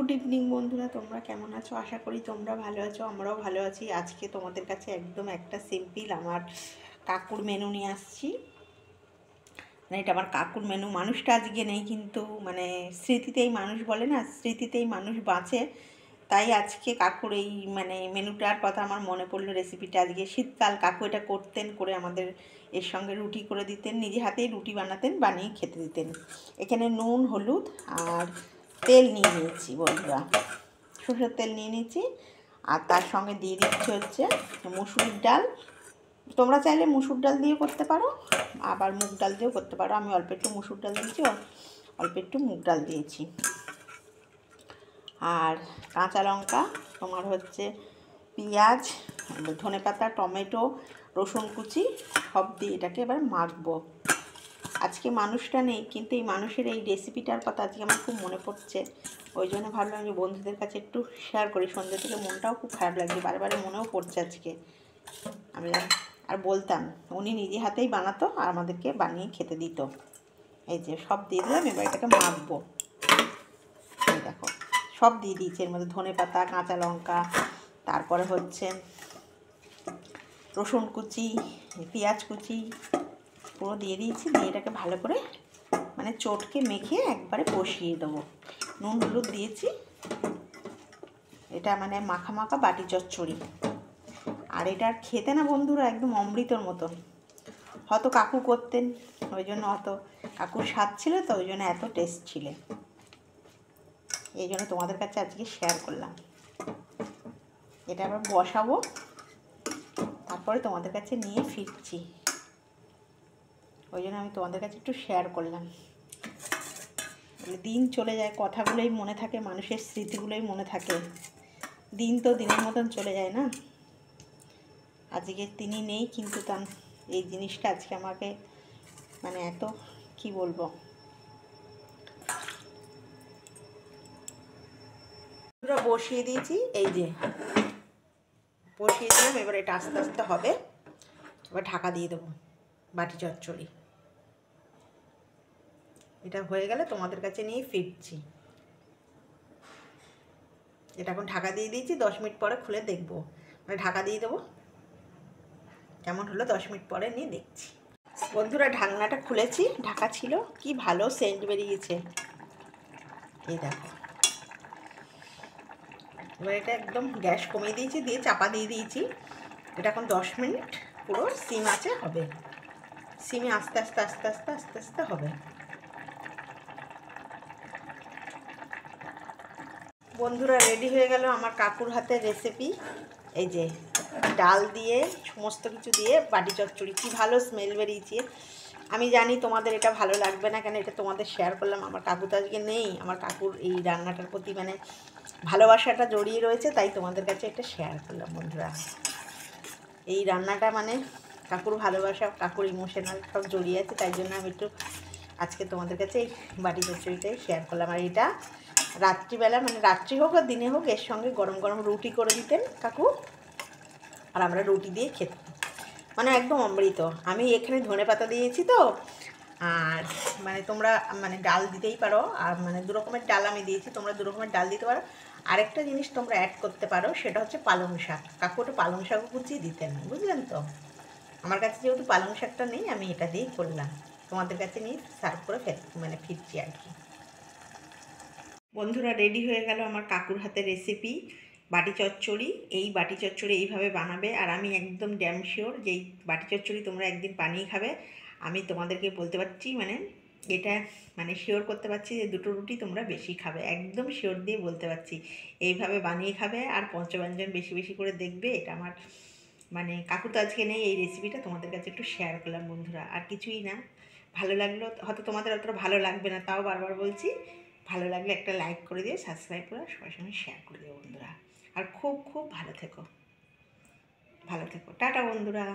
Good evening বন্ধুরা, তোমরা কেমন আছো? আশা করি তোমরা ভালো আছো, আমরাও ভালো আছি। আজকে তোমাদের কাছে একদম একটা সিম্পল আমার কাকুর মেনু নিয়ে আসছি। মানে এটা আমার কাকুর মেনু। মানুষটা আজকে নেই, কিন্তু মানে স্মৃতিতেই মানুষ বলে না, স্মৃতিতেই মানুষ বাঁচে। তাই আজকে কাকুর এই মানে মেনুটার কথা আমার মনে পড়লো। রেসিপিটা আজকে শীতকাল, কাকু এটা করতেন, করে আমাদের এর সঙ্গে রুটি করে দিতেন, নিজে হাতেই রুটি বানাতেন, বানিয়ে খেতে দিতেন। এখানে নুন, হলুদ আর তেল নিয়ে নিয়েছি বন্ধুরা, সরষের তেল নিয়ে নিয়েছি। আর তার সঙ্গে দিয়ে দিচ্ছি হচ্ছে মুসুরির ডাল। তোমরা চাইলে মুসুর ডাল দিয়ে করতে পারো, আবার মুগ ডাল দিয়েও করতে পারো। আমি অল্প একটু মুসুর ডাল দিয়েছি, অল্প একটু মুগ ডাল দিয়েছি। আর কাঁচা লঙ্কা, তোমার হচ্ছে পেঁয়াজ, ধনেপাতা, টমেটো, রসুন কুচি সব দিয়ে এটাকে এবার মাখবো। আজকে মানুষটা নেই, কিন্তু এই মানুষের এই রেসিপিটার কথা আজকে আমার খুব মনে পড়ছে। ওই জন্য ভাবলাম যে বন্ধুদের কাছে একটু শেয়ার করি। সন্ধ্যে থেকে মনটাও খুব খারাপ লাগছে, বারে মনেও পড়ছে আজকে। আমি আর বলতাম, উনি নিজে হাতেই বানাতো আর আমাদেরকে বানিয়ে খেতে দিত। এই যে সব দিয়ে দিলাম, এবার এটাকে মাখবো। এই দেখো সব দিয়ে দিয়েছি এর মধ্যে, ধনেপাতা, কাঁচা লঙ্কা, তারপরে হচ্ছে রসুন কুচি, পেঁয়াজ কুচি পুরো দিয়ে দিয়েছি। দিয়ে এটাকে ভালো করে মানে চটকে মেখে একবারে বসিয়ে দেবো। নুন হলুদ দিয়েছি। এটা মানে মাখা মাখা বাটি চচ্চড়ি। আর এটা খেতে না বন্ধুরা একদম অমৃতর মতন। হয়তো কাকু করতেন, ওই জন্য হয়তো কাকুর স্বাদ ছিল, তো ওই জন্য এত টেস্ট ছিল। এই জন্য তোমাদের কাছে আজকে শেয়ার করলাম। এটা আবার বসাবো, তারপরে তোমাদের কাছে নিয়ে ফিরছি। ওই জন্য আমি তোমাদের কাছে একটু শেয়ার করলাম। দিন চলে যায়, কথাগুলোই মনে থাকে, মানুষের স্মৃতিগুলোই মনে থাকে। দিন তো দিনের মতন চলে যায় না। আজকে তিনি নেই, কিন্তু তার এই জিনিসটা আজকে আমাকে মানে এত কি বলবো। বসিয়ে দিয়েছি, এই যে বসিয়ে দিলাম। এবার এটা আস্তে আস্তে হবে। এবার ঢাকা দিয়ে দেবো বাটি চচ্চড়ি। এটা হয়ে গেলে তোমাদের কাছে নিয়ে ফিরছি। এটা এখন ঢাকা দিয়ে দিয়েছি, 10 মিনিট পরে খুলে দেখবো। মানে ঢাকা দিয়ে দেবো, কেমন হলো 10 মিনিট পরে নিয়ে দেখছি। বন্ধুরা ঢাকনাটা খুলেছি, ঢাকা ছিল, কি ভালো সেন্ট বেরিয়েছে। এই দেখো, এবার এটা একদম গ্যাস কমিয়ে দিয়েছি, দিয়ে চাপা দিয়ে দিয়েছি। এটা এখন 10 মিনিট পুরো সিম আছে হবে। সিমে আস্তে আস্তে আস্তে আস্তে আস্তে আস্তে হবে। বন্ধুরা রেডি হয়ে গেল আমার কাকুর হাতের রেসিপি। এই যে ডাল দিয়ে সমস্ত কিছু দিয়ে বাটি চচ্চড়ি, কি ভালো স্মেল বেরিয়েছে। আমি জানি তোমাদের এটা ভালো লাগবে না, কেন এটা তোমাদের শেয়ার করলাম। আমার কাকু তো আজকে নেই, আমার কাকুর এই রান্নাটার প্রতি মানে ভালোবাসাটা জড়িয়ে রয়েছে, তাই তোমাদের কাছে এটা শেয়ার করলাম বন্ধুরা। এই রান্নাটা মানে কাকুর ভালোবাসা, কাকুর ইমোশনাল সব জড়িয়ে আছে, তাই জন্য আমি একটু আজকে তোমাদের কাছে এই বাটি চচ্চড়িটাই শেয়ার করলাম। আর এটা রাত্রিবেলা, মানে রাত্রি হোক আর দিনে হোক, এর সঙ্গে গরম গরম রুটি করে দিতেন কাকু, আর আমরা রুটি দিয়ে খেতাম, মানে একদম অমৃত। আমি এখানে ধনেপাতা দিয়েছি তো, আর মানে তোমরা মানে ডাল দিতেই পারো, আর মানে দু রকমের ডাল আমি দিয়েছি, তোমরা দু রকমের ডাল দিতে পারো। আরেকটা জিনিস তোমরা অ্যাড করতে পারো, সেটা হচ্ছে পালং শাক। কাকু ওটা পালং শাকও কুচিয়ে দিতেন, বুঝলেন তো। আমার কাছে যেহেতু পালং শাকটা নেই, আমি এটা দিয়েই করলাম। তোমাদের কাছে নিয়ে সার্ভ করে মানে ফিরছি আর কি। বন্ধুরা রেডি হয়ে গেল আমার কাকুর হাতের রেসিপি বাটি চচ্চড়ি। এই বাটি চচ্চড়ি এইভাবে বানাবে, আর আমি একদম ড্যাম শিওর যে এই বাটি চচ্চড়ি তোমরা একদিন বানিয়ে খাবে। আমি তোমাদেরকে বলতে পারছি, মানে এটা মানে শিওর করতে পারছি যে দুটো রুটি তোমরা বেশি খাবে, একদম শিওর দিয়ে বলতে পারছি। এইভাবে বানিয়ে খাবে, আর পঞ্চব্যঞ্জন বেশি বেশি করে দেখবে। এটা আমার মানে কাকু তো আজকে নেই, এই রেসিপিটা তোমাদের কাছে একটু শেয়ার করলাম বন্ধুরা, আর কিছুই না। ভালো লাগলো, হয়তো তোমাদের অতটা ভালো লাগবে না, তাও বারবার বলছি, ভালো লাগলে একটা লাইক করে দিয়ে সাবস্ক্রাইব করে সবার সঙ্গে শেয়ার করে দিও বন্ধুরা। আর খুব খুব ভালো থেকো, ভালো থেকো। টাটা বন্ধুরা।